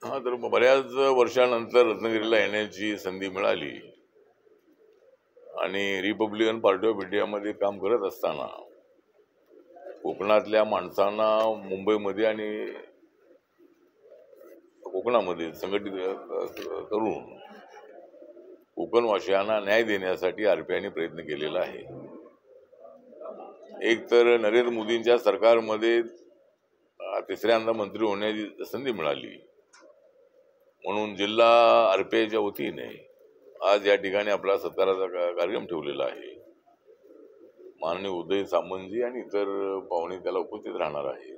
हा, तर बऱ्याच वर्षानंतर रत्नागिरीला येण्याची संधी मिळाली आणि रिपब्लिकन पार्टी ऑफ इंडियामध्ये काम करत असताना कोकणातल्या माणसांना मुंबईमध्ये आणि कोकणामध्ये संघटित करून कोकणवासियांना न्याय देण्यासाठी आरपीआयने प्रयत्न केलेला आहे। एक तर नरेंद्र मोदींच्या सरकारमध्ये तिसऱ्यांदा मंत्री होण्याची संधी मिळाली म्हणून जिल्हा आरपीआयच्या वतीने आज या ठिकाणी आपला सत्काराचा कार्यक्रम ठेवलेला आहे। माननीय उदय सामंतजी आणि इतर पाहुणे त्याला उपस्थित राहणार आहेत।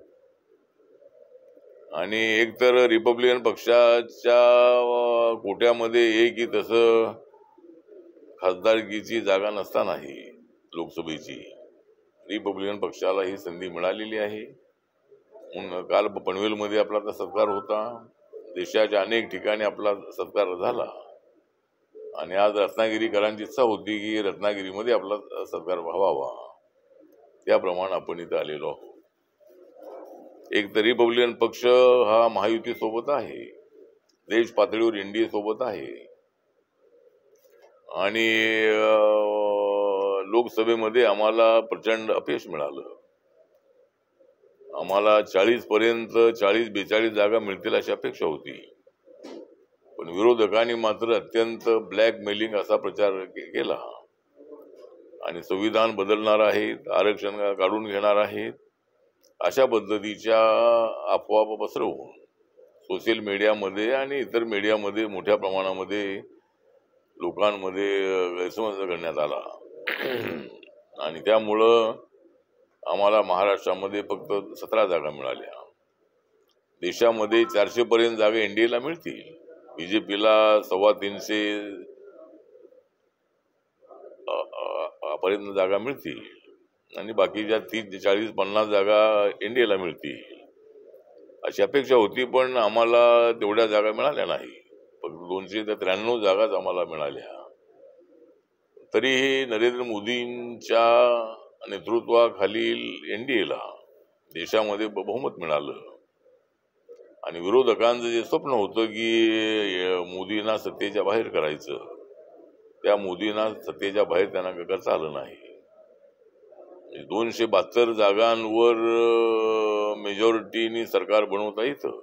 आणि एक तर रिपब्लिकन पक्षाच्या कोट्यामध्ये एक ही तसं खासदारकीची जागा नसतानाही लोकसभेची रिपब्लिकन पक्षाला ही संधी मिळालेली आहे। काल पनवेलमध्ये आपला सत्कार होता, देशाच्या अनेक ठिकाणी आपला सत्कार झाला आणि आज रत्नागिरीकरांची इच्छा होती की रत्नागिरीमध्ये आपला सत्कार व्हावा, त्याप्रमाणे आपण इथं आलेलो आहोत। एक तर रिपब्लिकन पक्ष हा महायुती सोबत आहे, देश पातळीवर एनडीए सोबत आहे आणि लोकसभेमध्ये आम्हाला प्रचंड अपयश मिळालं। आम्हाला 40 पर्यंत 40-42 जागा मिळतील अशी अपेक्षा होती, पण विरोधकांनी मात्र अत्यंत ब्लॅकमेलिंग असा प्रचार केला आणि संविधान बदलणार आहेत, आरक्षण काढून घेणार आहेत अशा पद्धतीच्या अफवा पसरवून सोशल मीडियामध्ये आणि इतर मीडियामध्ये मोठ्या प्रमाणामध्ये लोकांमध्ये गैरसमज करण्यात आला आणि त्यामुळं आम्हाला महाराष्ट्रामध्ये फक्त 17 जागा मिळाल्या। देशामध्ये 400 पर्यंत जागा एनडीएला मिळतील, बीजेपीला 350 पर्यंत जागा मिळतील आणि बाकीच्या 30-40-50 जागा एनडीएला मिळतील अशी अपेक्षा होती, पण आम्हाला तेवढ्या जागा मिळाल्या नाही, फक्त 293 जागाच आम्हाला मिळाल्या। तरीही नरेंद्र मोदींच्या नेतृत्वाखालील एनडीएला देशामध्ये बहुमत मिळालं आणि विरोधकांचं जे स्वप्न होतं की मोदींना सत्तेच्या बाहेर करायचं, त्या मोदींना सत्तेच्या बाहेर त्यांना करता आलं नाही। 272 जागांवर मेजॉरिटीनी सरकार बनवता येतं,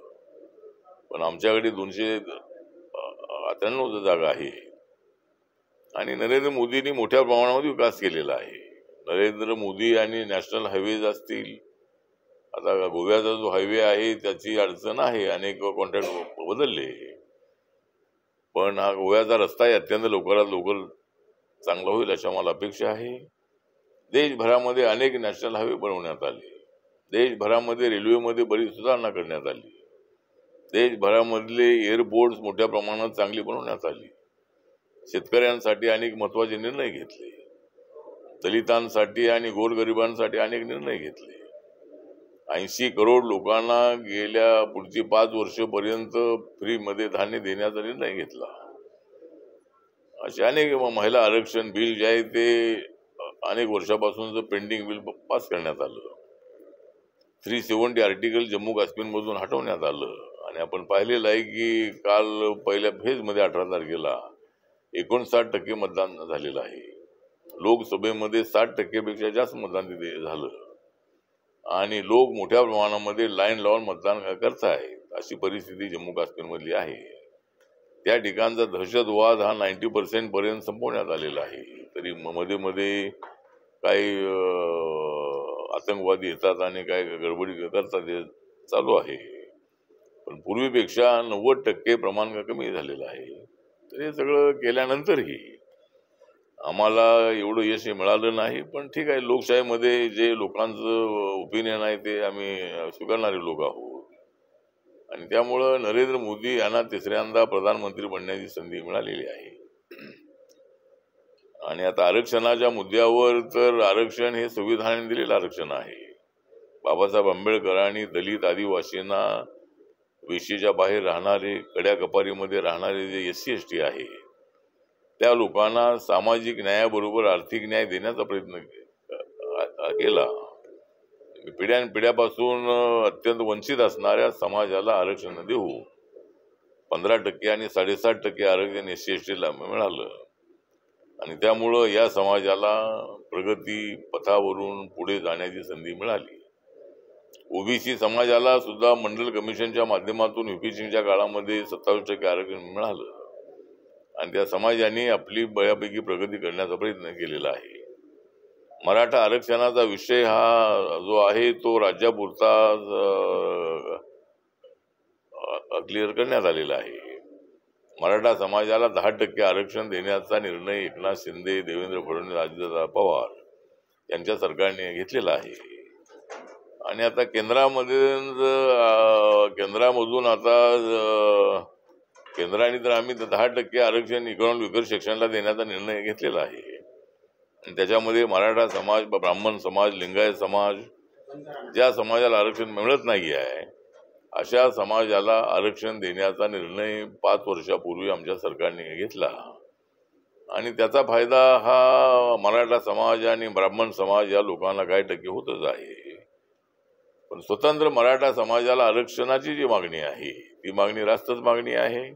पण आमच्याकडे 293 जागा आहे आणि नरेंद्र मोदींनी मोठ्या प्रमाणामध्ये विकास केलेला आहे। नरेंद्र मोदी आणि नॅशनल हायवेज असतील, आता गोव्याचा जो हायवे आहे त्याची अडचण आहे, अनेक कॉन्ट्रॅक्ट बदलले, पण हा गोव्याचा रस्ता अत्यंत लवकरात लवकर चांगला होईल अशी मला अपेक्षा आहे। देशभरामध्ये अनेक नॅशनल हायवे बनवण्यात आले, देशभरामध्ये रेल्वेमध्ये बरीच सुधारणा करण्यात आली, देशभरामधले एअरपोर्ट्स मोठ्या प्रमाणात चांगली बनवण्यात आली, शेतकऱ्यांसाठी अनेक महत्वाचे निर्णय घेतले, दलितांसाठी आणि गोरगरिबांसाठी अनेक निर्णय घेतले, 80 करोड लोकांना गेल्या पुढची 5 वर्षापर्यंत फ्री मध्ये धान्य देण्याचा निर्णय घेतला। असे अनेक महिला आरक्षण बिल जे आहे ते अनेक वर्षापासून पेंडिंग बिल पास करण्यात आलं, 370 आर्टिकल जम्मू काश्मीर मधून हटवण्यात आलं आणि आपण पाहिलेलं आहे की काल पहिल्या फेज मध्ये 18 तारखेला 59% मतदान झालेलं आहे। लोकसभेमध्ये 60% पेक्षा जास्त मतदान तिथे झालं आणि लोक मोठ्या प्रमाणामध्ये लाईन लावून मतदान करतायत अशी परिस्थिती जम्मू काश्मीर मधली आहे। त्या ठिकाणचा दहशतवाद हा 90% पर्यंत संपवण्यात आलेला आहे, तरी मध्ये मध्ये काही आतंकवादी येतात आणि काय गडबडी करतात, हे चालू आहे, पण पूर्वीपेक्षा 90% प्रमाण कमी झालेलं आहे। तर हे सगळं केल्यानंतरही आम्हाला एवढं यश मिळालं नाही, पण ठीक आहे, लोकशाहीमध्ये जे लोकांचं ओपिनियन आहे ते आम्ही स्वीकारणारे लोक आहोत आणि त्यामुळं नरेंद्र मोदी यांना तिसऱ्यांदा प्रधानमंत्री बनण्याची संधी मिळालेली आहे। आणि आता आरक्षणाच्या मुद्द्यावर तर आरक्षण हे संविधानाने दिलेलं आरक्षण आहे। बाबासाहेब आंबेडकरांनी दलित आदिवासींना, वेशीच्या बाहेर राहणारे, कड्या कपारीमध्ये राहणारे जे SC ST आहे त्या लोकांना सामाजिक न्यायाबरोबर आर्थिक न्याय देण्याचा प्रयत्न केला। पिढ्यानपिढ्यापासून अत्यंत वंचित असणाऱ्या समाजाला आरक्षण देऊ 15% आणि 7.5% आरक्षण SC/ST ला मिळालं आणि त्यामुळं या समाजाला प्रगती पथावरून पुढे जाण्याची संधी मिळाली. ओबीसी समाजाला सुद्धा मंडल कमिशनच्या माध्यमातून युपीसिंगच्या काळामध्ये 27% आरक्षण मिळालं आणि त्या समाजाने आपली बऱ्यापैकी प्रगती करण्याचा प्रयत्न केलेला आहे. मराठा आरक्षणाचा विषय हा जो आहे तो राज्यापुरता क्लिअर करण्यात आलेला आहे. मराठा समाजाला 10% आरक्षण देण्याचा निर्णय एकनाथ शिंदे, देवेंद्र फडणवीस, अजितदादा पवार यांच्या सरकारने घेतलेला आहे आणि आता केंद्रामधून आता केंद्राने तर आम्ही 10% आरक्षण इकॉनॉमिक विकर सेक्शनला देण्याचा निर्णय घेतलेला आहे आणि त्याच्यामध्ये मराठा समाज, ब्राह्मण समाज, लिंगायत समाज, ज्या समाजाला आरक्षण मिळत नाही आहे अशा समाजाला आरक्षण देण्याचा निर्णय 5 वर्षापूर्वी आमच्या सरकारने घेतला आणि त्याचा फायदा हा मराठा समाज आणि ब्राह्मण समाज या लोकांना काही टक्के होतच आहे. पण स्वतंत्र मराठा समाजाला आरक्षणाची जी मागणी आहे ती मागणी रास्तच मागणी आहे.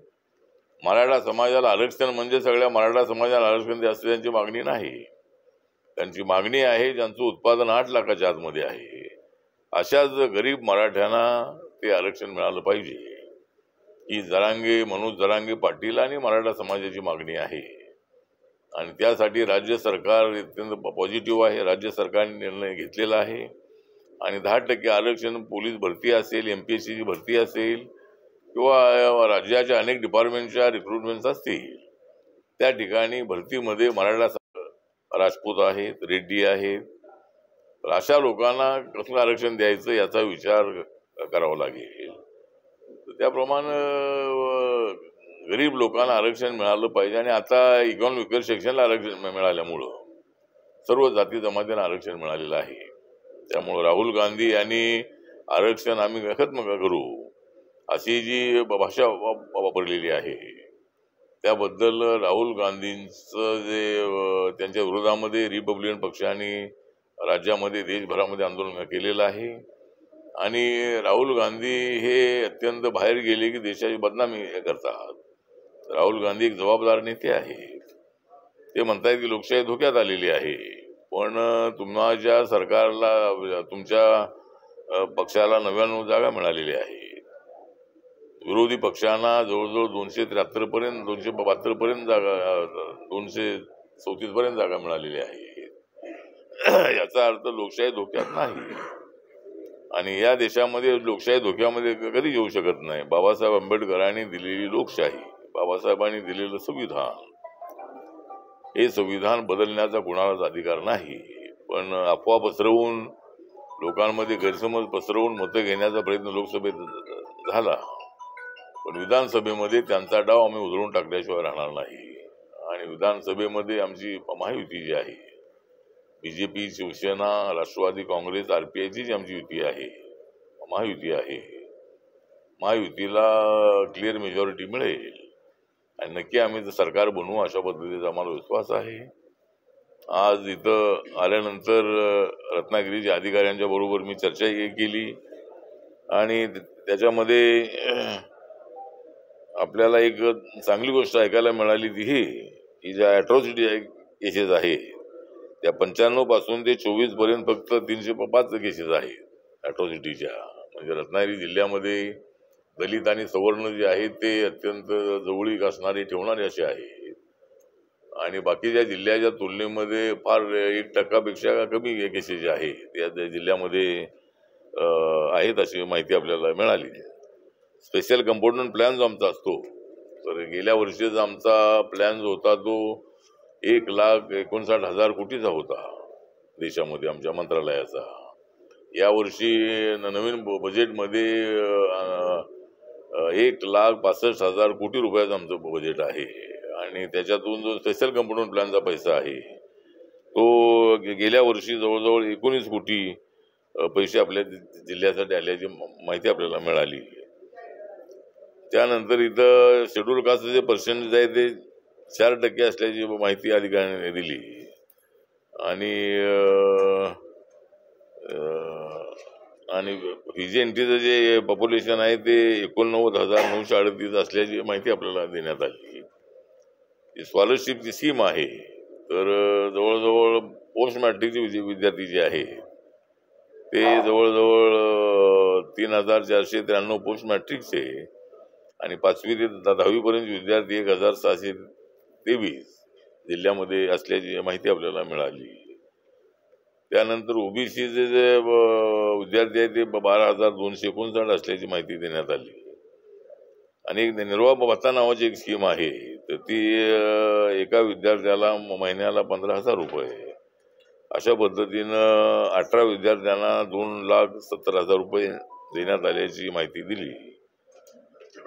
मराठा समाजाला आरक्षण म्हणजे सगळ्या मराठा समाजाला आरक्षण द्या असं त्यांची मागणी नाही. त्यांची मागणी आहे ज्यांचं उत्पादन 8 लाखाच्या आतमध्ये आहे अशाच गरीब मराठ्यांना ते आरक्षण मिळालं पाहिजे ही मनोज जरांगे पाटील आणि मराठा समाजाची मागणी आहे आणि त्यासाठी राज्य सरकार अत्यंत पॉझिटिव्ह आहे. राज्य सरकारने निर्णय घेतलेला आहे आणि 10% आरक्षण पोलीस भरती असेल, MPSCची भरती असेल किंवा राज्याच्या अनेक डिपार्टमेंटच्या रिक्रुटमेंट असतील त्या ठिकाणी भरतीमध्ये मराठा राजपूत आहेत, रेड्डी आहेत, अशा लोकांना कसलं आरक्षण द्यायचं याचा विचार करावा लागेल. त्याप्रमाणे गरीब लोकांना आरक्षण मिळालं पाहिजे आणि आता इकॉनॉमिक विकर सेक्शनला आरक्षण मिळाल्यामुळं सर्व जाती जमातींना आरक्षण मिळालेलं आहे. त्यामुळं राहुल गांधी यांनी आरक्षण आम्ही खत्म करू अशी जी भाषा वापरलेली आहे त्याबद्दल राहुल गांधींचं जे त्यांच्या विरोधामध्ये रिपब्लिकन पक्षाने राज्यामध्ये देशभरामध्ये आंदोलन केलेलं आहे आणि राहुल गांधी हे अत्यंत बाहेर गेले की देशाची बदनामी करतात. राहुल गांधी एक जबाबदार नेते आहेत. ते म्हणतात की लोकशाही धोक्यात आलेली आहे पण तुमच्या सरकारला तुमच्या पक्षाला 99 जागा मिळालेल्या आहेत. विरोधी पक्षांना जवळजवळ 273 पर्यंत 272 पर्यंत जागा 234 पर्यंत जागा मिळालेल्या आहेत. याचा अर्थ लोकशाही धोक्यात नाही आणि या देशामध्ये लोकशाही धोक्यामध्ये कधी येऊ शकत नाही. बाबासाहेब आंबेडकरांनी दिलेली लोकशाही, बाबासाहेबांनी दिलेलं संविधान, हे संविधान बदलण्याचा कुणालाच अधिकार नाही. पण अफवा पसरवून लोकांमध्ये गैरसमज पसरवून मतं घेण्याचा प्रयत्न लोकसभेत झाला पण विधानसभेमध्ये त्यांचा डाव आम्ही उधळून टाकल्याशिवाय राहणार नाही आणि विधानसभेमध्ये आमची महायुती जी आहे BJP, शिवसेना, राष्ट्रवादी काँग्रेस, RPI ची जी आमची युती आहे महायुती आहे, महायुतीला क्लिअर मेजॉरिटी मिळेल आणि नक्की आम्ही सरकार बनवू अशा पद्धतीचा आम्हाला विश्वास आहे. आज इथं आल्यानंतर रत्नागिरीच्या अधिकाऱ्यांच्या बरोबर मी चर्चा केली आणि त्याच्यामध्ये आपल्याला एक चांगली गोष्ट ऐकायला मिळाली ती ही की ज्या अॅट्रॉसिटी केसेस आहेत त्या 95 पासून ते 24 पर्यंत फक्त 305 केसेस आहेत अॅट्रॉसिटीच्या. म्हणजे रत्नागिरी जिल्ह्यामध्ये दलित आणि सवर्ण जे आहेत ते अत्यंत जवळीक असणारे ठेवणारे असे आहेत आणि बाकीच्या जिल्ह्याच्या तुलनेमध्ये फार 1% पेक्षा कमी केसेस जे आहेत त्या जिल्ह्यामध्ये आहेत अशी माहिती आपल्याला मिळाली. स्पेशल कंपोनंट प्लॅन जो आमचा असतो तर गेल्या वर्षीचा आमचा प्लॅन जो होता तो 1,59,000 कोटीचा होता देशामध्ये आमच्या मंत्रालयाचा. यावर्षी नवीन बजेटमध्ये 1,65,000 कोटी रुपयाचं आमचं बजेट आहे आणि त्याच्यातून जो स्पेशल कंपोनंट प्लॅनचा पैसा आहे तो गेल्या वर्षी जवळजवळ 19 कोटी पैसे आपल्या जिल्ह्यासाठी आल्याची माहिती आपल्याला मिळाली. त्यानंतर इथं शेड्यूल कास्टचे जे पर्सेंटेज आहे ते 4% असल्याची माहिती अधिकाऱ्यांनी दिली आणि आणि व्हीजीएनटीचं जे पॉप्युलेशन आहे ते 89,938 असल्याची माहिती आपल्याला देण्यात आली. स्कॉलरशिपची स्कीम आहे, तर जवळजवळ पोस्ट मॅट्रिकचे विद्यार्थी जे आहे ते जवळजवळ 3,493 पोस्ट मॅट्रिकचे आणि 5वी ते 10वी पर्यंत विद्यार्थी 1,623 जिल्ह्यामध्ये असल्याची माहिती आपल्याला मिळाली. त्यानंतर ओबीसीचे जे विद्यार्थी आहेत ते 12,259 असल्याची माहिती देण्यात आली. आणि एक निर्वाह भत्ता नावाची एक स्कीम आहे, तर ती एका विद्यार्थ्याला महिन्याला 15,000 रुपये अशा पद्धतीनं 18 विद्यार्थ्यांना 2,70,000 रुपये देण्यात आल्याची माहिती दिली.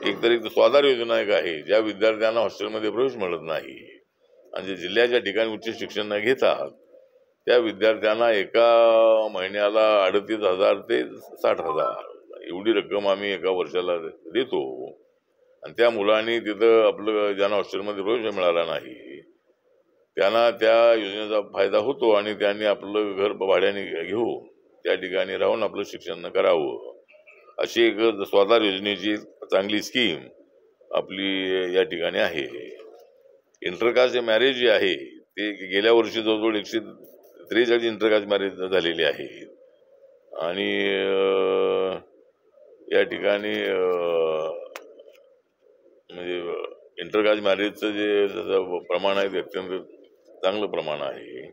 एक स्वाधार योजना एक आहे, ज्या विद्यार्थ्यांना हॉस्टेलमध्ये प्रवेश मिळत नाही आणि जे जिल्ह्याच्या ठिकाणी उच्च शिक्षण न घेतात त्या विद्यार्थ्यांना एका महिन्याला 38,000 ते 60,000 एवढी रक्कम आम्ही एका वर्षाला देतो. आणि त्या मुलांनी तिथं आपलं ज्यांना हॉस्टेलमध्ये प्रवेश मिळाला नाही त्यांना त्या योजनेचा फायदा होतो आणि त्यांनी आपलं घर भाड्याने घेऊन त्या ठिकाणी राहून आपलं शिक्षण करावं. अशी एक स्वाधार योजनेची चांगली स्कीम आपली या ठिकाणी आहे. इंटरकास्ट मॅरेज जे आहे ते गेल्या वर्षी जवळजवळ 143 इंटरकास्ट मॅरेज झालेली आहे. आणि या ठिकाणी म्हणजे इंटरकास्ट मॅरेजचं जे प्रमाण आहे ते अत्यंत चांगलं प्रमाण आहे.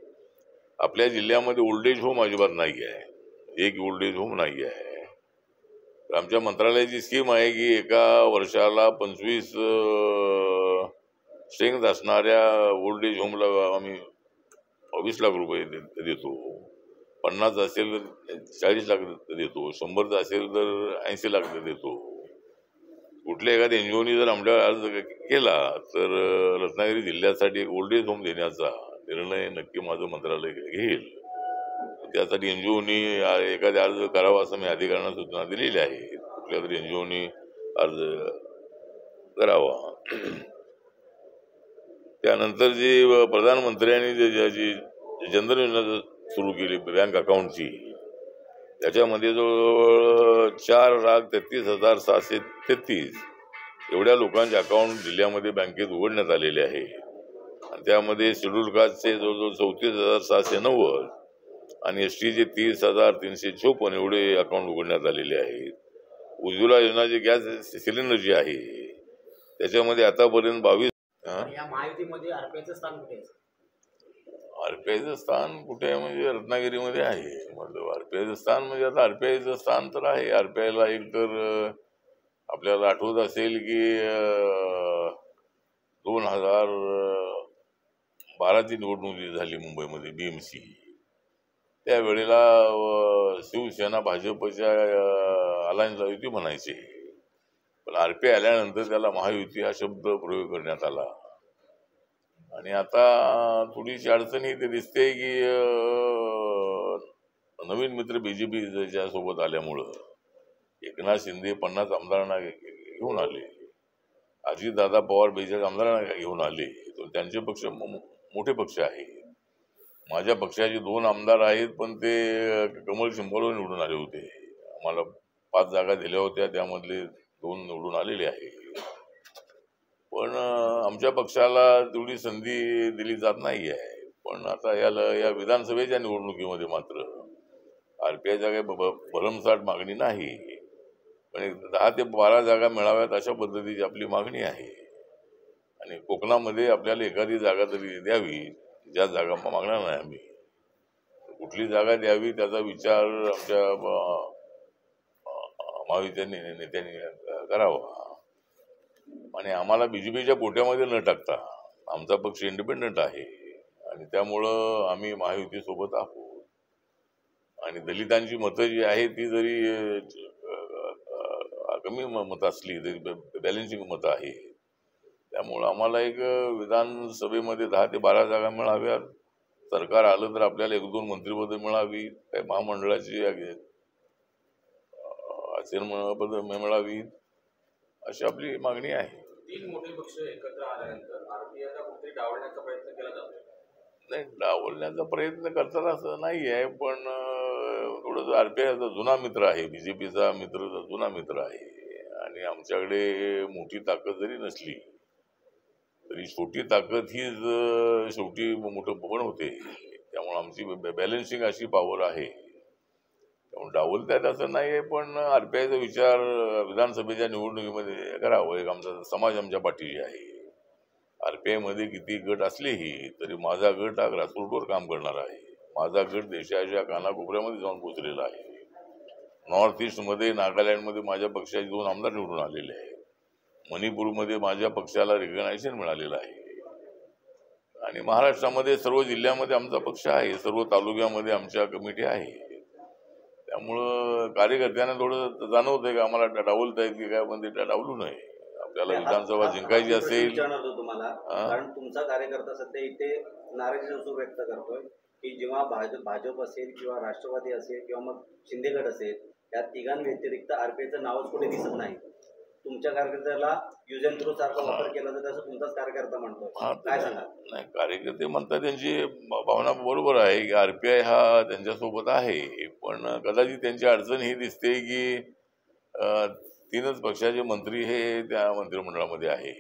आपल्या जिल्ह्यामध्ये ओल्ड एज होम अजिबात नाही आहे, एक ओल्ड एज होम नाही आहे. आमच्या मंत्रालयाची स्कीम आहे की एका वर्षाला 25 स्ट्रेंथ असणाऱ्या ओल्ड एज होमला आम्ही 20 लाख रुपये देतो. 50 असेल तर 40 लाख देतो, 100 असेल तर 80 लाख देतो. कुठल्या एखाद्या एनजीओनी जर आमच्यावर अर्ज केला तर रत्नागिरी जिल्ह्यासाठी ओल्ड एज होम देण्याचा निर्णय नक्की माझं मंत्रालय घेईल. त्यासाठी एनजीओनी एखादा अर्ज करावा असं मी अधिकाऱ्यांना सूचना दिलेली आहे. कुठल्या तरी एनजीओनी अर्ज करावा. त्यानंतर जी प्रधानमंत्र्यांनी जी जनधन योजना सुरू केली बँक अकाउंटची, त्याच्यामध्ये जवळजवळ 4,33,733 एवढ्या लोकांचे अकाउंट जिल्ह्यामध्ये बँकेत उघडण्यात आलेले आहे. आणि त्यामध्ये शेड्यूल कास्टचे जवळजवळ 34,790 आणि एसटीचे 30,354 एवढे अकाउंट उघडण्यात आलेले आहेत. उज्ज्वला योजना जे गॅस सिलेंडर जे आहे त्याच्यामध्ये आतापर्यंत 22 आरपीआयचं स्थान कुठे आहे म्हणजे रत्नागिरीमध्ये आहे. मतलब आरपीआयचं स्थान म्हणजे आता आरपीआयचं स्थान तर आहे. आरपीआयला एक तर आपल्याला आठवत असेल की 2012ची निवडणूक झाली मुंबईमध्ये बीएमसी, त्यावेळेला शिवसेना भाजपच्या अलायन्सला युती म्हणायचे, पण आरपीआय आल्यानंतर त्याला महायुती हा शब्द प्रयोग करण्यात आला. आणि आता थोडीशी अडचणी ते दिसते की नवीन मित्र बीजेपीच्या सोबत आल्यामुळं एकनाथ शिंदे 50 आमदारांना घेऊन आले, अजितदादा पवार 42 आमदारांना घेऊन आले. तर त्यांचे पक्ष मोठे पक्ष आहे. माझ्या पक्षाचे 2 आमदार आहेत, पण ते कमल सिंबलवर निवडून आले होते. आम्हाला 5 जागा दिल्या होत्या, त्यामधले 2 निवडून आलेले आहे. पण आमच्या पक्षाला तेवढी संधी दिली जात नाही आहे. पण आता या विधानसभेच्या निवडणुकीमध्ये मात्र आरपीआयच्या काही भरमसाठ मागणी नाही, पण 10 ते 12 जागा मिळाव्यात अशा पद्धतीची आपली मागणी आहे. आणि कोकणामध्ये आपल्याला एखादी जागा तरी द्यावी, ज्या जागा मागणार नाही आम्ही. कुठली जागा द्यावी त्याचा विचार आमच्या महायुतीच्या नेत्यांनी करावा. आणि आम्हाला बीजेपीच्या कोट्यामध्ये न टाकता आमचा पक्ष इंडिपेंडंट आहे आणि त्यामुळं आम्ही महायुती सोबत आहोत. आणि दलितांची मतं जी आहेत ती जरी कमी मतं असली तरी बॅलेन्सिंग मतं आहे. त्यामुळं आम्हाला एक विधानसभेमध्ये 10 ते 12 जागा मिळाव्यात. सरकार आलं तर आपल्याला 1-2 मंत्रिपद मिळावी, काही महामंडळाची पद मिळावी, अशी आपली मागणी आहे. 3 मोठे पक्ष एकत्र आल्यानंतर आरपीआयला कुठेतरी डावलण्याचा प्रयत्न केला जातो. नाही, डावलण्याचा प्रयत्न करतात असं नाही आहे, पण थोडंसं आरपीआयचा जुना मित्र आहे, बीजेपीचा जुना मित्र आहे आणि आमच्याकडे मोठी ताकद जरी नसली तरी छोटी ताकद हीच शेवटी मोठं बळ होते. त्यामुळे आमची बॅलन्सिंग अशी पॉवर आहे. त्यामुळे डावलतायत असं नाही, पण आरपीआयचा विचार विधानसभेच्या निवडणुकीमध्ये करावं. एक आमचा समाज आमच्या पाठीशी आहे. आरपीआय मध्ये किती गट असलेही तरी माझा गट हा ग्रासरूटवर काम करणार आहे. माझा गट देशाच्या कानाकोपऱ्यामध्ये जाऊन पोहोचलेला आहे. नॉर्थ ईस्ट मध्ये, नागालँडमध्ये माझ्या पक्षाचे 2 आमदार निवडून आलेले आहेत. मणिपूरमध्ये माझ्या पक्षाला रिकग्नायझेशन मिळालेलं आहे आणि महाराष्ट्रामध्ये सर्व जिल्ह्यामध्ये आमचा पक्ष आहे, सर्व तालुक्यामध्ये आमच्या कमिटी आहे. त्यामुळं कार्यकर्त्यांना थोडं जाणवतंय की आम्हाला डावलतायत की काय, पण ते डावलू नये. आपल्याला विधानसभा जिंकायची असेल. तुम्हाला कारण तुमचा कार्यकर्ता सध्या इथे नाराजी सूर व्यक्त करतोय की जेव्हा भाजप असेल किंवा राष्ट्रवादी असेल किंवा मग शिंदेगड असेल, या तिघांव्यतिरिक्त आरपीआयचं नावच कुठे दिसत नाही. तुमच्या कार्यकर्त्याला युज अँड थ्रो सारखा वापर केला तर त्याचा तुमचाच कार्यकर्ता म्हणतो. काय सांगा? नाही, कार्यकर्ते म्हणतात त्यांची भावना बरोबर आहे की आरपीआय हा त्यांच्यासोबत आहे, पण कदाचित त्यांची अडचण ही दिसते की 3च पक्षाचे मंत्री हे त्या मंत्रिमंडळामध्ये आहे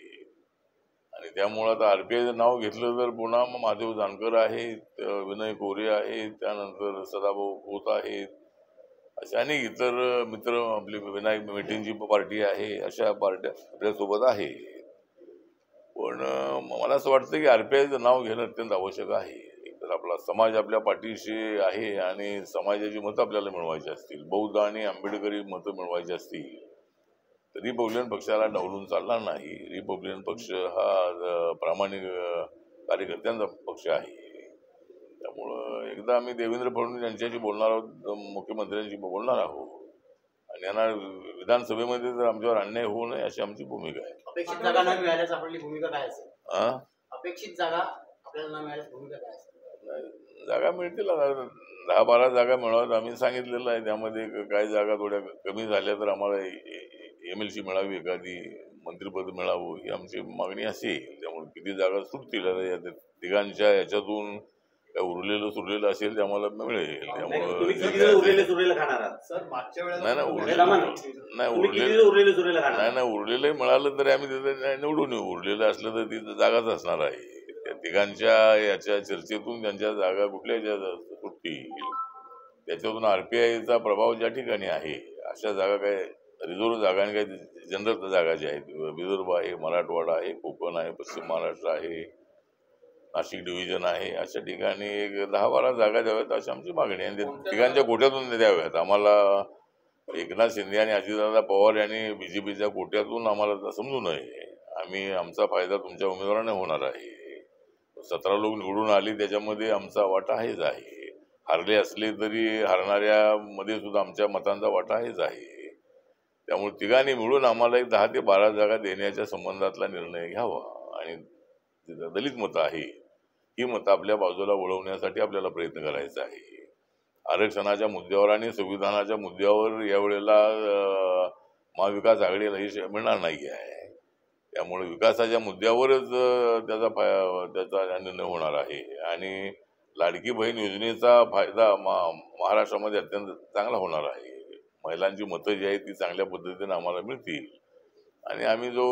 आणि त्यामुळं आता आरपीआयचं नाव घेतलं तर पुन्हा महादेव जानकर आहेत, विनय कोरे आहेत, त्यानंतर सदाभाऊ खोत आहेत, अशा अनेक इतर मित्र, आपली विनायक मेटेंची पार्टी आहे, अशा पार्ट्या आपल्यासोबत आहे. पण मला असं वाटतं की आरपीआयचं नाव घेणं अत्यंत आवश्यक आहे. तर आपला समाज आपल्या पाठीशी आहे आणि समाजाची मतं आपल्याला मिळवायची असतील, बौद्ध आणि आंबेडकरी मतं मिळवायची असतील तर रिपब्लिकन पक्षाला डावलून चालणार नाही. रिपब्लिकन पक्ष हा प्रामाणिक कार्यकर्त्यांचा पक्ष आहे. त्यामुळं एकदा आम्ही देवेंद्र फडणवीस यांच्याशी बोलणार आहोत, मुख्यमंत्र्यांशी बोलणार आहोत आणि यांना विधानसभेमध्ये जर आमच्यावर अन्याय होऊ नये अशी आमची भूमिका आहे. अपेक्षित जागा न मिळाल्याची आपली भूमिका काय असेल? अपेक्षित जागा आपल्याला न मिळाल्याची भूमिका काय असेल? जागा मिळतील, 10-12 जागा मिळाव्यात आम्ही सांगितलेलं आहे. त्यामध्ये काही जागा थोड्या कमी झाल्या तर आम्हाला MLC मिळावी, एखादी मंत्रिपद मिळावं ही आमची मागणी असेल. त्यामुळे किती जागा सुटतील या तिघांच्या याच्यातून काय उरलेलं असेल ते आम्हाला मिळेल. त्यामुळे नाही उरलेलं मिळालं तरी आम्ही तिथे निवडून येऊ. उरलेलं असलं तर ती जागाच असणार आहे. त्या तिघांच्या याच्या चर्चेतून त्यांच्या जागा कुठल्या सुटतील त्याच्यातून आरपीआयचा प्रभाव ज्या ठिकाणी आहे अशा जागा काय रिझर्व्ह जागा आणि काही जनरल जागा ज्या आहेत, विदर्भ आहे, मराठवाडा आहे, कोकण आहे, पश्चिम महाराष्ट्र आहे, नाशिक डिव्हिजन आहे, अशा ठिकाणी एक 10-12 जागा द्याव्यात अशी आमची मागणी आहे. तिघांच्या कोट्यातून द्याव्यात. आम्हाला एकनाथ शिंदे आणि अजितदादा पवार यांनी बीजेपीच्या कोट्यातून आम्हाला समजू नये. आमचा फायदा तुमच्या उमेदवाराने होणार आहे. 17 लोक निवडून आली त्याच्यामध्ये आमचा वाटा आहेच आहे. हारले असले तरी हारणाऱ्या मध्ये सुद्धा आमच्या मतांचा वाटा आहेच आहे. त्यामुळे तिघांनी मिळून आम्हाला एक 10 ते 12 जागा देण्याच्या संबंधातला निर्णय घ्यावा आणि दलित मतं आहे ही मतं आपल्या बाजूला वळवण्यासाठी आपल्याला प्रयत्न करायचा आहे. आरक्षणाच्या मुद्द्यावर आणि संविधानाच्या मुद्द्यावर यावेळेला महाविकास आघाडीला यश मिळणार नाही आहे. त्यामुळे विकासाच्या मुद्द्यावरच त्याचा निर्णय होणार आहे आणि लाडकी बहीण योजनेचा फायदा महाराष्ट्रामध्ये अत्यंत चांगला होणार आहे. महिलांची मतं जी आहेत ती चांगल्या पद्धतीने आम्हाला मिळतील आणि आम्ही जो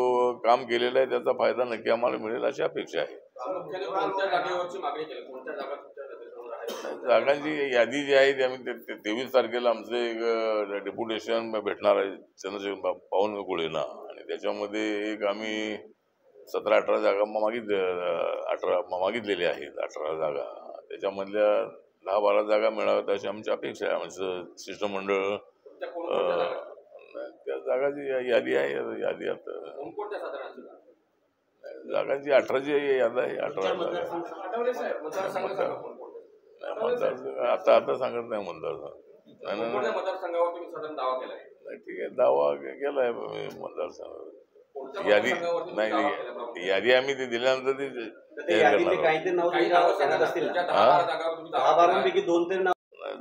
काम केलेला आहे त्याचा फायदा नक्की आम्हाला मिळेल अशी अपेक्षा आहे. जागांची यादी जी आहे ती आम्ही 23 तारखेला आमचं एक डेप्युटेशन भेटणार आहे चंद्रशेखर बावनकुळेंना आणि त्याच्यामध्ये एक आम्ही 17-18 जागा मागितलेल्या आहेत. 18 जागा त्याच्यामधल्या 10-12 जागा मिळाव्यात अशी आमची अपेक्षा आहे. आमचं शिष्टमंडळ त्या जागाची यादी आहे. यादी आता जागांची 18ची यादी आहे. 18 आता सांगत नाही मतदारसंघ. ठीक आहे, दावा केलाय मतदारसंघ. यादी नाही, यादी आम्ही ते दिल्यानंतर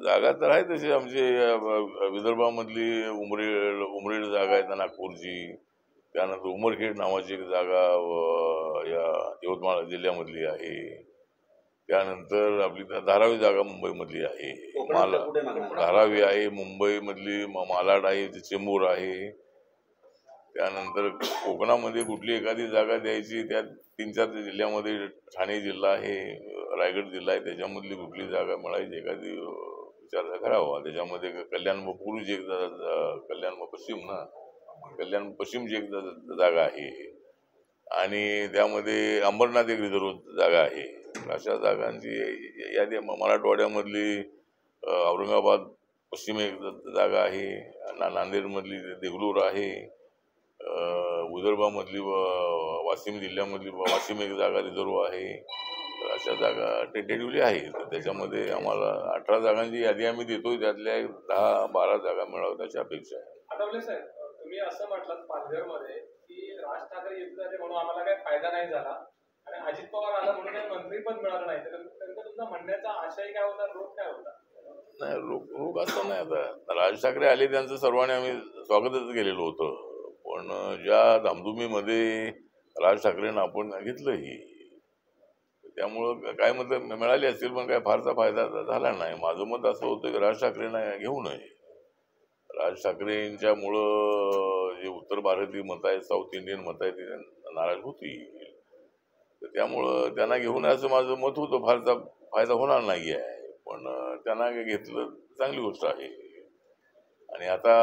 जागा तर आहे तशी आमची विदर्भामधली उमरेड जागा आहे नागपूरची, त्यानंतर उमरखेड नावाची एक जागा या यवतमाळ जिल्ह्यामधली आहे, त्यानंतर आपली धारावी जागा मुंबईमधली आहे. कोकणात कुठे मागणार? धारावी आहे, मुंबईमधली मालाड आहे, चेंबूर आहे. त्यानंतर कोकणामध्ये कुठली एखादी जागा द्यायची, त्यात 3-4 जिल्ह्यामध्ये ठाणे जिल्हा आहे, रायगड जिल्हा आहे, त्याच्यामधली कुठली जागा मिळायची एखादी विचार करावा. त्याच्यामध्ये कल्याण पूर्वची एक कल्याण पश्चिम ना, कल्याण पश्चिमची एक जागा आहे आणि त्यामध्ये अंबरनाथ एक रिझर्व जागा आहे. अशा जागांची यादी मराठवाड्यामधली औरंगाबाद पश्चिम एक जागा आहे, नांदेडमधली देगलूर आहे, विदर्भामधली वाशिम जिल्ह्यामधली वाशिम एक जागा रिझर्व आहे. तर अशा जागा टेंटेटिव्हली आहेत. त्याच्यामध्ये आम्हाला 18 जागांची यादी आम्ही देतोय, त्यातल्या 10-12 जागा मिळाव्यात अशी अपेक्षा आहे. आठवले साहेब, तुम्ही असं म्हटलं पालघरमध्ये की राज ठाकरे येत झाले म्हणून आम्हाला काही फायदा नाही झाला आणि अजित पवार आला म्हणून काही मंत्रीपद मिळालं नाही, तर तुमचा म्हणण्याचा आशय काय होता, रोग काय होता? नाही, रोग असं नाही. आता राज ठाकरे आले, त्यांचं सर्वांनी आम्ही स्वागतच केलेलं होतं, पण ज्या धामधुमीमध्ये राज ठाकरेंना आपण घेतलंही, त्यामुळं काय मतं मिळाली असतील, पण काय फारसा फायदा झाला नाही. माझं मत असं होतं की राज ठाकरेंना घेऊ नये. राज ठाकरेंच्यामुळं जे उत्तर भारतीय मतं आहेत, साऊथ इंडियन मतं आहेत, ती नाराज होती. तर त्यामुळं त्यांना घेऊ नये असं माझं मत होतं. फारसा फायदा होणार नाही आहे, पण त्यांना घेतलं चांगली गोष्ट आहे. आणि आता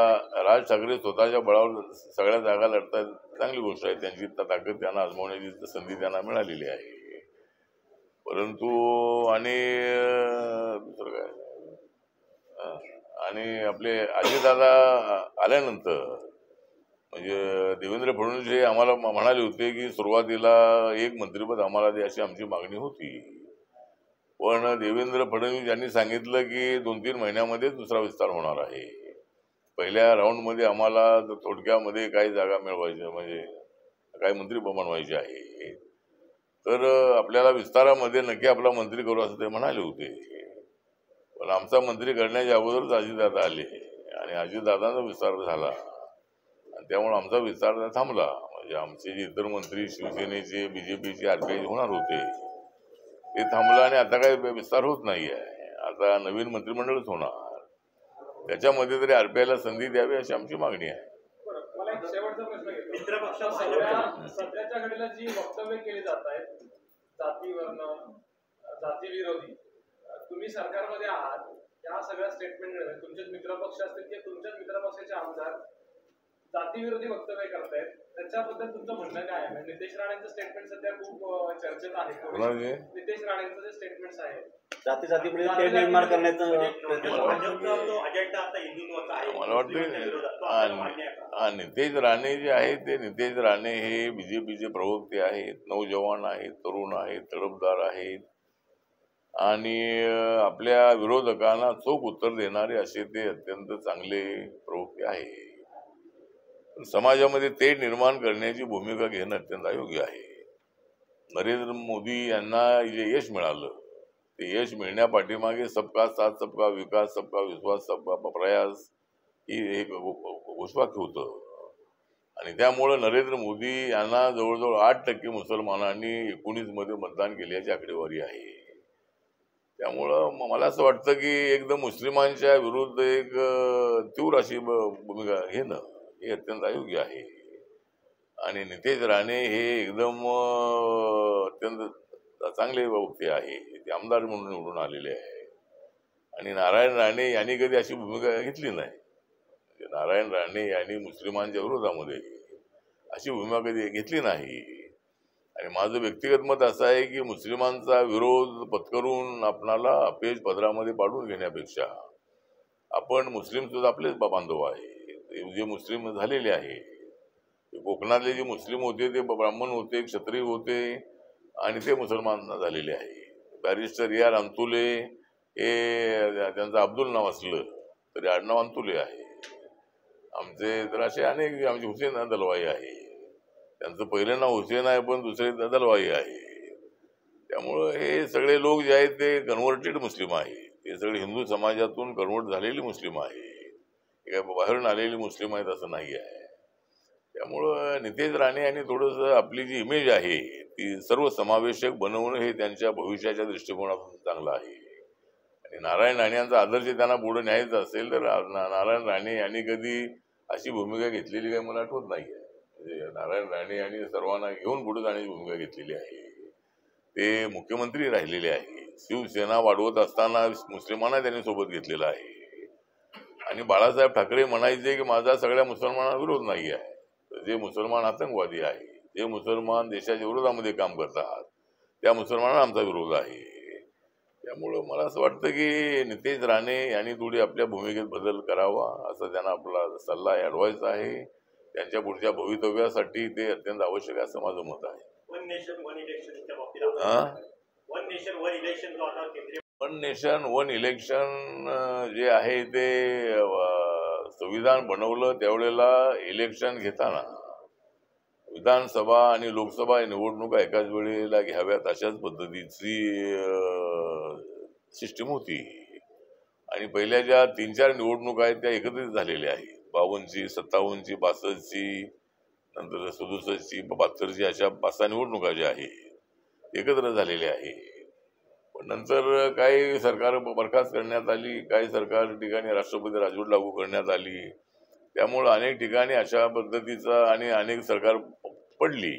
राज ठाकरे स्वतःच्या बळावर सगळ्या जागा लढतात, चांगली गोष्ट आहे. त्यांची ताकद त्यांना आजमावण्याची संधी त्यांना मिळालेली आहे. परंतु आणि दुसरं काय, आणि आपले अजितदादा आल्यानंतर म्हणजे देवेंद्र फडणवीस हे आम्हाला म्हणाले होते की सुरुवातीला एक मंत्रिपद आम्हाला द्या अशी आमची मागणी होती, पण देवेंद्र फडणवीस यांनी सांगितलं की 2-3 महिन्यामध्ये दुसरा विस्तार होणार आहे. पहिल्या राऊंडमध्ये आम्हाला थोडक्यामध्ये काही जागा मिळवायच्या, म्हणजे काही मंत्री बनवायचे आहे, तर आपल्याला विस्तारामध्ये नक्की आपला मंत्री करू असं ते म्हणाले होते. पण आमचा मंत्री करण्याच्या अगोदरच अजितदादा आले आणि अजितदादांचा विस्तार झाला आणि त्यामुळे आमचा विस्तार थांबला. म्हणजे आमचे जे इतर मंत्री शिवसेनेचे, बीजेपीचे, आरपीआयचे होणार होते ते थांबलं आणि आता काही विस्तार होत नाही आहे. आता नवीन मंत्रिमंडळच होणार, त्याच्यामध्ये तरी आरपीआयला संधी द्यावी अशी आमची मागणी आहे. मला एक शेवटचा प्रश्न घेतो. सध्याच्या घडीला जी वक्तव्य केली जात आहेत जाती विरोधी, तुम्ही सरकारमध्ये आहात, त्या सगळ्या स्टेटमेंट तुमचेच मित्रपक्ष असतील किंवा तुमच्याच मित्रपक्षाचे आमदार जाती विरोधी वक्तव्य करतायत, त्याच्याबद्दल तुमचं म्हणणं काय आहे? नितेश राणेंचं स्टेटमेंट सध्या खूप चर्चेत आहे. नितेश राणेंचं जे स्टेटमेंट्स आहे जातीमध्ये ते निर्माण करण्याचं मला वाटतं नितेश राणे जे आहेत ते नितेश राणे हे बीजेपीचे प्रवक्ते आहेत, नौजवान आहेत, तरुण आहेत, तडफदार आहेत आणि आपल्या विरोधकांना चोख उत्तर देणारे असे ते अत्यंत चांगले प्रवक्ते आहेत. समाजामध्ये ते निर्माण करण्याची भूमिका घेणं अत्यंत अयोग्य आहे. नरेंद्र मोदी यांना जे यश मिळालं, ते यश मिळण्यापाठीमागे सबका साथ, सबका विकास, सबका विश्वास, सबका प्रयास ही एक घोषवाक्य होतं. आणि त्यामुळे नरेंद्र मोदी यांना जवळजवळ 8% मुसलमानांनी 19 मध्ये मतदान केल्याची आकडेवारी आहे. त्यामुळं मला असं वाटतं की एकदम मुस्लिमांच्या विरुद्ध एक तीव्र अशी भूमिका घेणं हे अत्यंत अयोग्य आहे. आणि नितेश राणे हे एकदम अत्यंत चांगले वक्ते आहे, ते आमदार म्हणून निवडून आलेले आहे. आणि नारायण राणे यांनी कधी अशी भूमिका घेतली नाही. नारायण राणे यांनी मुस्लिमांच्या विरोधामध्ये अशी भूमिका कधी घेतली नाही. आणि माझं व्यक्तिगत मत असं आहे की मुस्लिमांचा विरोध पत्करून आपणाला अपयश पदरामध्ये पाडून घेण्यापेक्षा आपण मुस्लिम सुद्धा आपलेच बांधव आहे. जे मुस्लिम झालेले आहे, कोकणातले जे मुस्लिम होते ते ब्राह्मण होते, क्षत्रिय होते आणि ते मुसलमान झालेले आहे. बॅरिस्टर AR अंतुले हे त्यांचं अब्दुल नाव असलं तरी आडनाव अंतुले आहे. आमचे तर असे अनेक, आमचे हुसेन दलवाई आहे, त्यांचं पहिलं नाव हुसेन आहे पण दुसरे दलवाई आहे. त्यामुळं हे सगळे लोक जे आहेत ते कन्व्हर्टेड मुस्लिम आहेत. ते सगळे हिंदू समाजातून कन्व्हर्ट झालेली मुस्लिम आहे, काय बाहेरून आलेली मुस्लिम आहेत असं नाही आहे. त्यामुळं नितेश राणे यांनी थोडंसं आपली जी इमेज आहे ती सर्व समावेशक बनवणं हे त्यांच्या भविष्याच्या दृष्टिकोनातून चांगलं आहे. नारायण राणे यांचा आदर्श त्यांना पुढे न्यायचा असेल तर नारायण राणे यांनी कधी अशी भूमिका घेतलेली काही मला आठवत नाहीये. म्हणजे नारायण राणे यांनी सर्वांना घेऊन पुढे जाण्याची भूमिका घेतलेली आहे. ते मुख्यमंत्री राहिलेले आहे. शिवसेना वाढवत असताना मुस्लिमांना त्यांनी सोबत घेतलेला आहे. आणि बाळासाहेब ठाकरे म्हणायचे की माझा सगळ्या मुसलमानांना विरोध नाही आहे. जे मुसलमान आतंकवादी आहे, जे मुसलमान देशाच्या विरोधामध्ये काम करतात, त्या मुसलमानांना आमचा विरोध आहे. त्यामुळं मला असं वाटतं की नितेश राणे यांनी थोडी आपल्या भूमिकेत बदल करावा असा त्यांना आपला सल्ला ॲडवाईस आहे. त्यांच्या पुढच्या भवितव्यासाठी ते अत्यंत आवश्यक आहे असं माझं मत आहे. वन नेशन वन इलेक्शनच्या बाबतीत वन नेशन वन इलेक्शन जो आता केंद्रीय वन नेशन वन इलेक्शन जे आहे ते संविधान बनवलं त्यावेळेला इलेक्शन घेताना विधानसभा आणि लोकसभा निवडणुका एकाच वेळेला घ्याव्यात अशाच पद्धतीची सिस्टीम होती. आणि पहिल्या ज्या 3-4 निवडणुका आहेत त्या एकत्रित झालेल्या आहेत. 52ची, 57ची, 62ची, नंतर 67ची, 72ची अशा 5-6 निवडणुका ज्या आहेत एकत्र झालेल्या आहेत. पण नंतर काही सरकार बरखास्त करण्यात आली, काही सरकार ठिकाणी राष्ट्रपती राजवट लागू करण्यात आली. त्यामुळं अनेक ठिकाणी अशा पद्धतीचा आणि अनेक सरकार पडली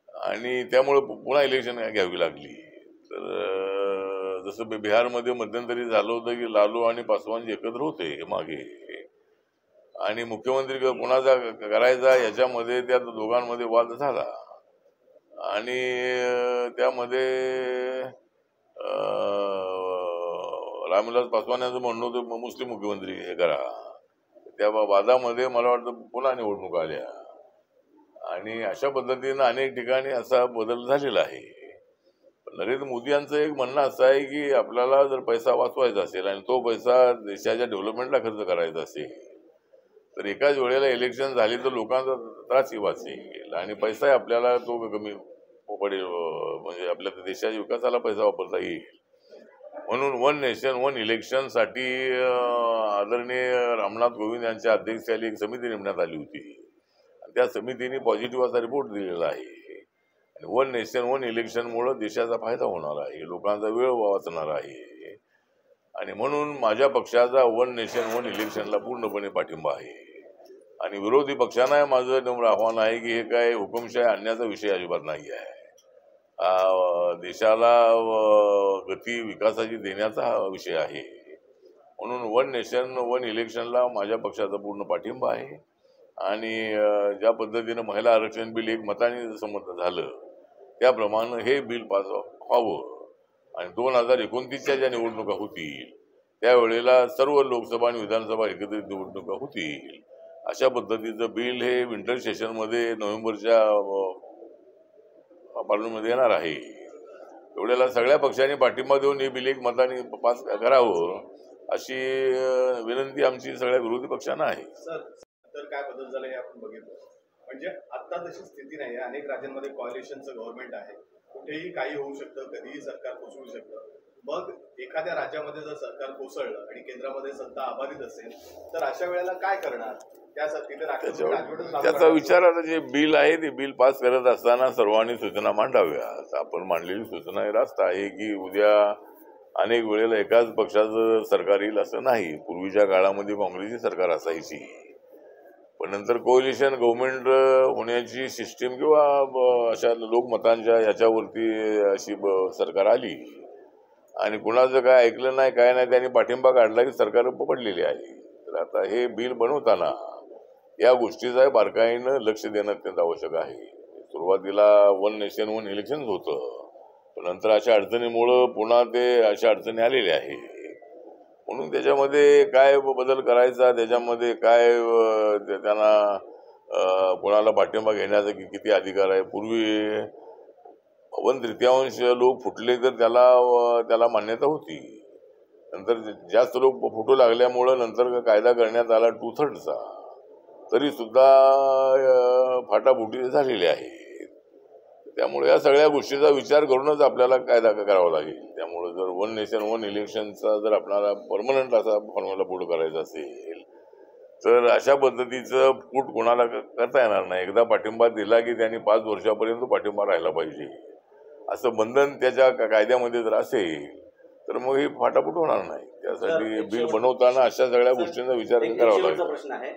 आणि त्यामुळं पुन्हा इलेक्शन घ्यावी लागली. तर जसं बिहारमध्ये मध्यंतरी झालं होतं की लालू आणि पासवान एकत्र होते मागे आणि मुख्यमंत्री कोणाचा करायचा याच्यामध्ये त्या दोघांमध्ये वाद झाला आणि त्यामध्ये रामविलास पासवान यांचं म्हणणं होतं मुस्लिम मुख्यमंत्री हे करा. त्या वादामध्ये मला वाटतं पुन्हा निवडणूक आल्या आणि अशा पद्धतीनं अनेक ठिकाणी असा बदल झालेला आहे. नरेंद्र मोदी यांचं एक म्हणणं असं आहे की आपल्याला जर पैसा वाचवायचा असेल आणि तो पैसा देशाच्या डेव्हलपमेंटला खर्च करायचा असेल तर एकाच वेळेला इलेक्शन झाली तर लोकांचा त्रासही वाचेल आणि पैसाही आपल्याला तो कमी पडेल. म्हणजे आपल्या देशाच्या विकासाला पैसा वापरता येईल. म्हणून वन नेशन वन इलेक्शनसाठी आदरणीय रामनाथ कोविंद यांच्या अध्यक्षतेखाली एक समिती नेमण्यात आली होती. त्या समितीने पॉझिटिव्ह असा रिपोर्ट दिलेला आहे. आणि वन नेशन वन इलेक्शनमुळे देशाचा फायदा होणार आहे, लोकांचा वेळ वाचणार आहे. आणि म्हणून माझ्या पक्षाचा वन नेशन वन इलेक्शनला पूर्णपणे पाठिंबा आहे. आणि विरोधी पक्षांना माझं नम्र आव्हान आहे की हे काय हुकुमशाही आणण्याचा विषय अजिबात नाही आहे. देशाला गती विकासाची देण्याचा हा विषय आहे. म्हणून वन नेशन वन इलेक्शनला माझ्या पक्षाचा पूर्ण पाठिंबा आहे. आणि ज्या पद्धतीनं महिला आरक्षण बिल एक मताने संमत झालं त्याप्रमाणे हे बिल पास व्हावं आणि 2029च्या ज्या निवडणुका होतील त्यावेळेला सर्व लोकसभा आणि विधानसभा एकत्रित निवडणुका होतील अशा पद्धतीचं बिल हे विंटर सेशनमध्ये नोव्हेंबरच्या पार्लमेंटमध्ये येणार आहे. एवढ्याला सगळ्या पक्षांनी पाठिंबा देऊन हे बिल एक मताने पास करावं अशी विनंती आमची सगळ्या विरोधी पक्षांना आहे. तर काय बदल झाला हे आपण बघितलं. म्हणजे आता तशी स्थिती नाही. अनेक राज्यांमध्ये कॉलिशनचं गव्हर्नमेंट आहे. कुठेही काही होऊ शकतं, कधीही सरकार कोसळू शकतं. मग एखाद्या राज्यामध्ये जर सरकार कोसळलं आणि केंद्रामध्ये सत्ता अबाधित असेल तर अशा वेळेला काय करणार? त्यासाठी त्याचा विचार आता जे बिल आहे ते बिल पास करत असताना सर्वांनी सूचना मांडाव्यात. आपण मांडलेली सूचना हे रास्त आहे की उद्या अनेक वेळेला एकाच पक्षाचं सरकार येईल असं नाही. पूर्वीच्या काळामध्ये काँग्रेसची सरकार असायची पण नंतर कोलिशन गव्हर्नमेंट होण्याची सिस्टीम किंवा अशा लोकमतांच्या याच्यावरती अशी सरकार आली आणि कुणाचं काय ऐकलं नाही काय नाही त्यांनी पाठिंबा काढला की सरकार पडलेली आहे. तर आता हे बिल बनवताना या गोष्टीचा बारकाईनं लक्ष देणं अत्यंत आवश्यक आहे. सुरुवातीला वन नेशन वन इलेक्शन होतं पण नंतर अशा अडचणीमुळं पुन्हा ते अशा अडचणी आलेल्या आहे. म्हणून त्याच्यामध्ये काय बदल करायचा, त्याच्यामध्ये काय त्यांना कोणाला पाठिंबा घेण्याचा किती अधिकार आहे. पूर्वी 1/3 लोक फुटले तर त्याला मान्यता होती. नंतर जास्त लोक फुटू लागल्यामुळं नंतर कायदा करण्यात आला 2/3चा. तरी सुद्धा फाटाफुटी झालेली आहे. त्यामुळे या सगळ्या गोष्टीचा विचार करूनच आपल्याला कायदा करावा लागेल. त्यामुळे जर वन नेशन वन इलेक्शनचा जर आपल्याला परमनंट असा फॉर्म्युला पुढे करायचा असेल तर अशा पद्धतीचं फूट कोणाला करता येणार नाही. एकदा पाठिंबा दिला की त्यांनी 5 वर्षापर्यंत पाठिंबा राहिला पाहिजे असं बंधन त्याच्या कायद्यामध्ये जर असेल तर मग ही फाटाफूट होणार नाही. त्यासाठी सर, बिल बनवताना अशा सगळ्या गोष्टींचा विचार एक करावा शेवटचा लागेल. प्रश्न आहे.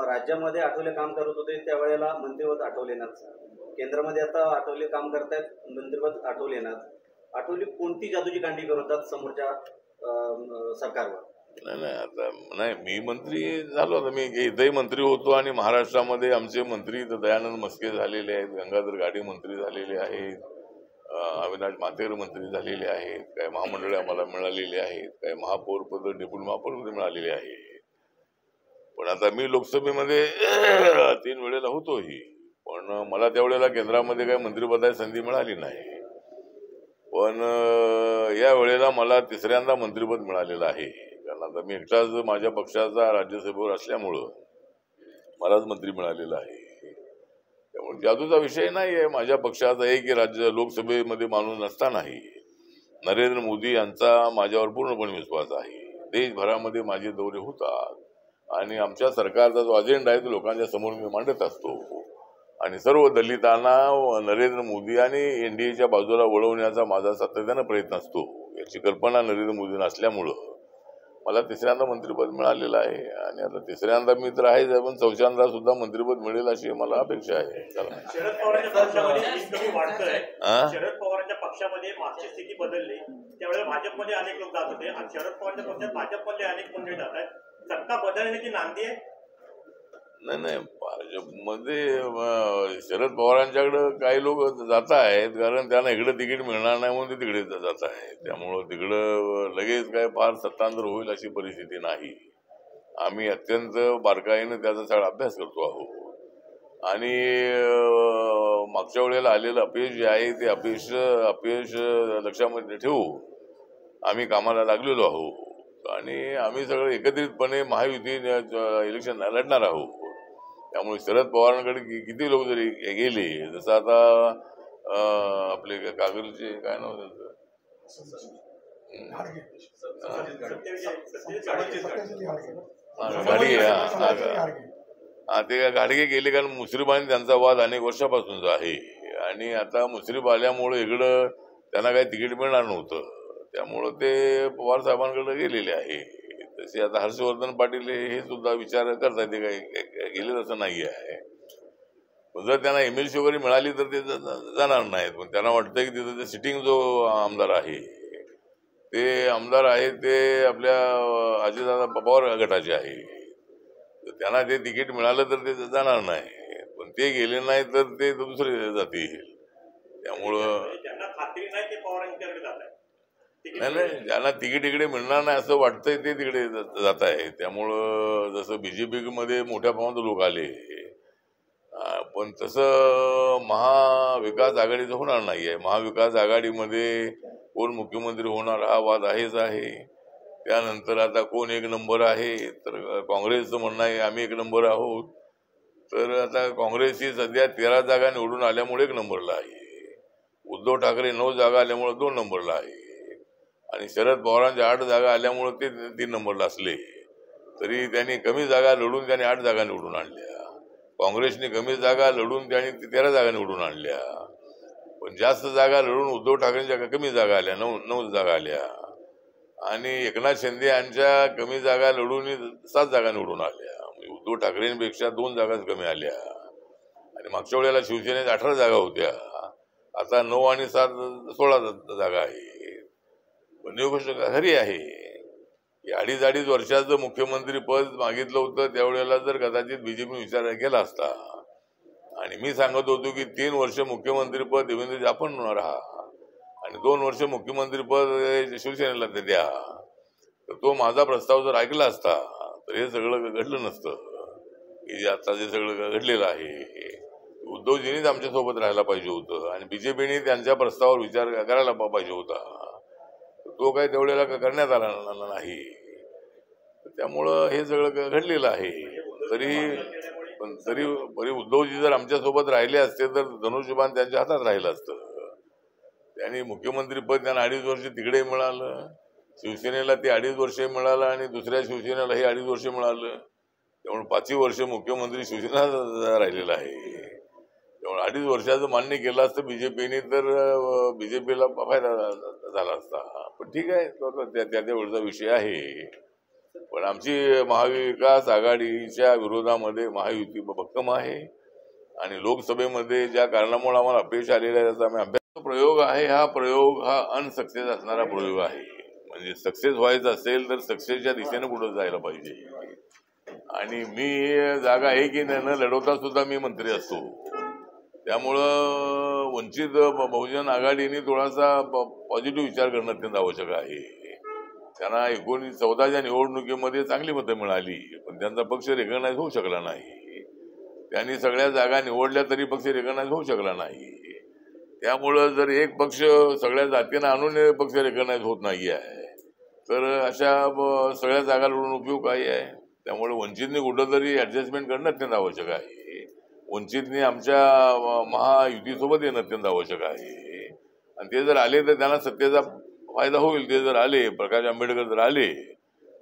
राज्यामध्ये आठवले काम करत होते त्यावेळेला मंत्रिपद आठवलेनाच, केंद्रामध्ये आता आठवले काम करतायत, मंत्रिपद आठवलेनाच. आठवले कोणती जादूची कांडी करतात समोरच्या सरकारवर? नाही आता नाही, मी मंत्री झालो, आता मी इथंही मंत्री होतो आणि महाराष्ट्रामध्ये आमचे मंत्री तर दयानंद मस्के झालेले आहेत, गंगाधर गाडी मंत्री झालेले आहेत, अविनाश मातेर मंत्री झालेले आहेत, काही महामंडळे आम्हाला मिळालेली आहेत, काही महापौर पद डेप्युटी महापौर पद मिळालेले आहे. पण आता मी लोकसभेमध्ये 3 वेळेला होतोही, पण मला त्यावेळेला केंद्रामध्ये काही मंत्रिपदाची संधी मिळाली नाही. पण या वेळेला मला 3ऱ्यांदा मंत्रिपद मिळालेलं आहे. कारण आता मी एकटाच माझ्या पक्षाचा राज्यसभेवर असल्यामुळं मलाच मंत्री मिळालेलं आहे. त्यामुळे जादूचा विषय नाही आहे. माझ्या पक्षाचा आहे की राज्य लोकसभेमध्ये माणूस नसतानाही नरेंद्र मोदी यांचा माझ्यावर पूर्णपणे विश्वास आहे. देशभरामध्ये माझे दौरे होतात आणि आमच्या सरकारचा जो अजेंडा आहे तो लोकांच्या समोर मी मांडत असतो आणि सर्व दलितांना नरेंद्र मोदी आणि NDAच्या बाजूला वळवण्याचा माझा सातत्यानं प्रयत्न असतो. याची कल्पना नरेंद्र मोदींना असल्यामुळं मला 3ऱ्यांदा मंत्रिपद मिळालेलं आहे आणि आता 3ऱ्यांदा मी तर आहेच, पण 4थ्यांदा सुद्धा मंत्रिपद मिळेल अशी मला अपेक्षा आहे. चला. शरद पवारांच्या पक्षामध्ये इन्कमी वाढतंय. शरद पवारांच्या पक्षामध्ये मागची स्थिती बदलली. त्यावेळेला भाजपमध्ये अनेक लोक जात होते आणि शरद पवारांच्या पक्षात भाजपमधले अनेक मंडळी जात आहेत. सत्ता बदलण्याची नांदी आहे? नाही, भाजपमध्ये शरद पवारांच्याकडे काही लोक जात आहेत कारण त्यांना इकडे तिकीट मिळणार नाही म्हणून ते तिकडे जात आहेत. त्यामुळं तिकडं लगेच काय फार सत्तांतर होईल अशी परिस्थिती नाही. आम्ही अत्यंत बारकाईनं त्याचा सगळा अभ्यास करतो आहोत आणि मागच्या वेळेला आलेलं अपयश जे आहे ते अपयश लक्षामध्ये ठेवून आम्ही कामाला लागलेलो आहोत आणि आम्ही सगळं एकत्रितपणे महायुती इलेक्शन लढणार आहोत. त्यामुळे शरद पवारांकडे किती लोक जरी गेले, जसं आता आपले कागलचे काय नाव त्यांचं गाडगे, ते गाडगे गेले कारण मुश्रीफ आणि त्यांचा वाद अनेक वर्षापासूनचा आहे आणि आता मुश्रीफ आल्यामुळे इकडं त्यांना काही तिकीट मिळणार नव्हतं. त्यामुळं ते पवार साहेबांकडे गेलेले आहे. तसे आता हर्षवर्धन पाटील हे सुद्धा विचार करतात, ते काही गेले तसं नाही आहे. जर त्यांना MLC वगैरे मिळाली तर ते जाणार नाहीत, पण त्यांना वाटतं की तिथं ते सिटिंग जो आमदार आहे ते आमदार आहे ते आपल्या अजितदादा पवार गटाचे आहे, तर त्यांना ते तिकीट मिळालं तर ते जाणार नाही, पण ते गेले नाही तर ते दुसरे जातील. त्यामुळं त्यांना खात्री नाही ते पवारांच्याकडे जात आहे. नाही, ज्यांना तिकीट इकडे मिळणार नाही असं वाटतंय ते तिकडे जात आहे. त्यामुळं जसं BJP मध्ये मोठ्या प्रमाणात लोक आले, पण तसं महाविकास आघाडीचं होणार नाहीये. महाविकास आघाडीमध्ये कोण मुख्यमंत्री होणार हा वाद आहेच आहे. त्यानंतर आता कोण 1 नंबर आहे, तर काँग्रेसचं म्हणणं आहे आम्ही 1 नंबर आहोत. तर आता काँग्रेसची सध्या 13 जागा निवडून आल्यामुळे 1 नंबरला आहे. उद्धव ठाकरे 9 जागा आल्यामुळे 2 नंबरला आहे आणि शरद पवारांच्या 8 जागा आल्यामुळे ते 3 नंबरला असले तरी त्यांनी कमी जागा लढून त्यांनी 8 जागा निवडून आणल्या. काँग्रेसने कमी जागा लढून त्यांनी 13 जागा निवडून आणल्या, पण जास्त जागा लढून उद्धव ठाकरेंच्या कमी जागा आल्या, 9 जागा आल्या आणि एकनाथ शिंदे यांच्या कमी जागा लढून 7 जागा निवडून आल्या. उद्धव ठाकरेंपेक्षा 2 जागाच कमी आल्या आणि मागच्या वेळेला शिवसेनेत 18 जागा होत्या, आता 9 आणि 7 16 जागा आहे. पण ही गोष्ट खरी आहे की 2.5 वर्षाचं मुख्यमंत्री पद मागितलं होतं. त्यावेळेला जर कदाचित BJP विचार केला असता आणि मी सांगत होतो की 3 वर्ष मुख्यमंत्री पद देवेंद्र आपण राहा आणि 2 वर्ष मुख्यमंत्री पद शिवसेनेला ते द्या, तर तो माझा प्रस्ताव जर ऐकला असता तर हे सगळं घडलं नसतं की जे आता जे सगळं घडलेलं आहे. उद्धवजींनीच आमच्यासोबत राहायला पाहिजे होतं आणि BJPने त्यांच्या प्रस्तावावर विचार करायला पाहिजे होता, तो काही तेवढ्याला करण्यात आला नाही. त्यामुळं हे सगळं घडलेलं आहे. तरी उद्धवजी जर आमच्यासोबत राहिले असते तर धनुष्यबाण त्यांच्या हातात राहिलं असतं. त्यांनी मुख्यमंत्री पद त्यांना 2.5 वर्ष तिकडे मिळालं, शिवसेनेला ते 2.5 वर्ष मिळालं आणि दुसऱ्या शिवसेनेला हे 2.5 वर्ष मिळालं. त्यामुळे 5ही वर्ष मुख्यमंत्री शिवसेना राहिलेला आहे. त्यामुळे 2.5 वर्षाचं मान्य केलं असतं बीजेपीने तर बीजेपीला फायदा झाला असता. पण ठीक आहे, तो त्यावेळचा विषय आहे. पण आमची महाविकास आघाडीच्या विरोधामध्ये महायुती भक्कम आहे आणि लोकसभेमध्ये ज्या कारणामुळे आम्हाला अपयश आलेलं आहे त्याचा आम्ही अभ्यास प्रयोग आहे. हा प्रयोग हा अनसक्सेस असणारा प्रयोग आहे. म्हणजे सक्सेस व्हायचं असेल तर सक्सेसच्या दिशेने पुढे जायला पाहिजे. आणि मी जागा आहे की नाही लढवता सुद्धा मी मंत्री असतो. त्यामुळं वंचित बहुजन आघाडीने थोडासा पॉझिटिव्ह विचार करणं अत्यंत आवश्यक आहे. त्यांना 1914च्या निवडणुकीमध्ये चांगली मतं मिळाली, पण त्यांचा पक्ष रेकग्नाइज होऊ शकला नाही. त्यांनी सगळ्या जागा निवडल्या तरी पक्ष रेकग्नाइज होऊ शकला नाही. त्यामुळं जर एक पक्ष सगळ्या जातींना आणून पक्ष रेकग्नाइज होत नाही आहे तर अशा सगळ्या जागा लढून उपयोग काय आहे. त्यामुळे वंचितने कुठंतरी ऍडजस्टमेंट करणं अत्यंत आवश्यक आहे. वंचितने आमच्या महायुतीसोबत येणं अत्यंत आवश्यक आहे. आणि ते जर आले तर त्यांना सत्तेचा फायदा होईल. ते जर आले, प्रकाश आंबेडकर जर आले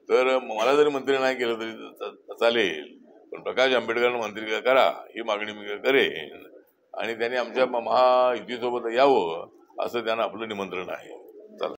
तर मला जरी मंत्री नाही केलं तरी चालेल, पण प्रकाश आंबेडकरांना मंत्री करा ही मागणी मी करेन. आणि त्यांनी आमच्या महायुतीसोबत यावं असं त्यांना आपलं निमंत्रण आहे.